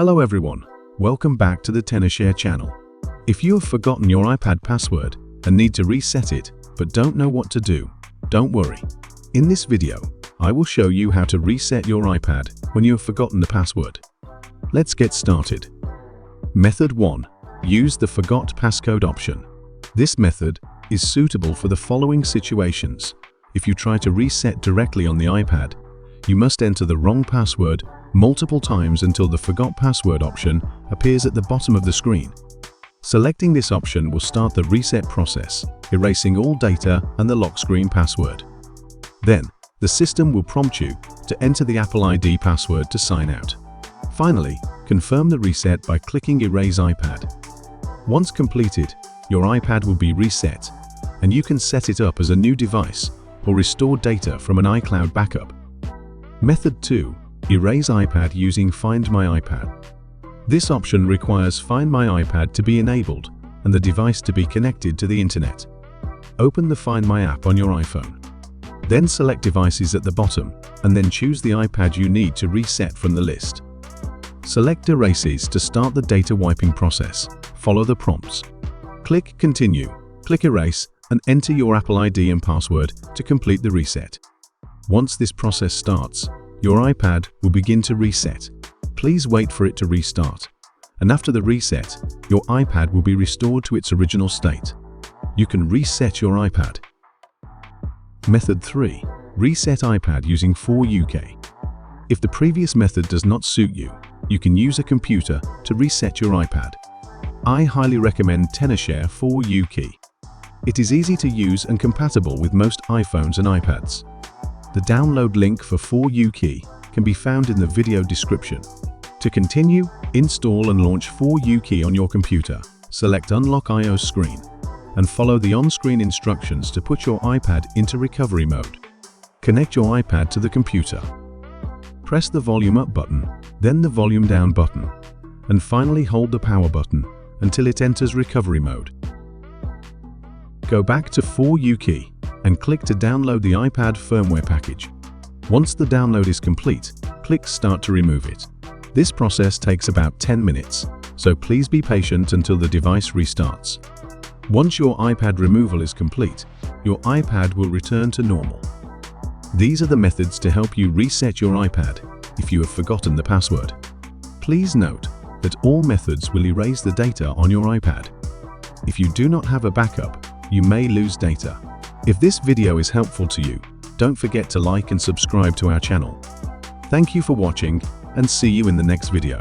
Hello everyone, welcome back to the tenorshare channel. If you have forgotten your iPad password and need to reset it but don't know what to do, don't worry. In this video, I will show you how to reset your iPad when you have forgotten the password. Let's get started. Method 1. Use the Forgot Passcode option. This method is suitable for the following situations. If you try to reset directly on the iPad, you must enter the wrong password multiple times until the Forgot Password option appears at the bottom of the screen. Selecting this option will start the reset process, erasing all data and the lock screen password. Then, the system will prompt you to enter the Apple ID password to sign out. Finally, confirm the reset by clicking Erase iPad. Once completed, your iPad will be reset, and you can set it up as a new device or restore data from an iCloud backup. Method 2. Erase iPad using Find My iPad. This option requires Find My iPad to be enabled and the device to be connected to the internet. Open the Find My app on your iPhone. Then select Devices at the bottom and then choose the iPad you need to reset from the list. Select Erases to start the data wiping process. Follow the prompts. Click Continue, click Erase, and enter your Apple ID and password to complete the reset. Once this process starts, your iPad will begin to reset. Please wait for it to restart. And after the reset, your iPad will be restored to its original state. You can reset your iPad. Method 3. Reset iPad using ForUK. If the previous method does not suit you, you can use a computer to reset your iPad. I highly recommend tenorshare ForUK. It is easy to use and compatible with most iPhones and iPads. The download link for ForUK can be found in the video description. To continue, install and launch ForUK on your computer. Select Unlock iOS screen and follow the on-screen instructions to put your iPad into recovery mode. Connect your iPad to the computer. Press the volume up button, then the volume down button, and finally hold the power button until it enters recovery mode. Go back to ForUK and click to download the iPad firmware package. Once the download is complete, click Start to remove it. This process takes about 10 minutes, so please be patient until the device restarts. Once your iPad removal is complete, your iPad will return to normal. These are the methods to help you reset your iPad if you have forgotten the password. Please note that all methods will erase the data on your iPad. If you do not have a backup, you may lose data. If this video is helpful to you, don't forget to like and subscribe to our channel. Thank you for watching and see you in the next video.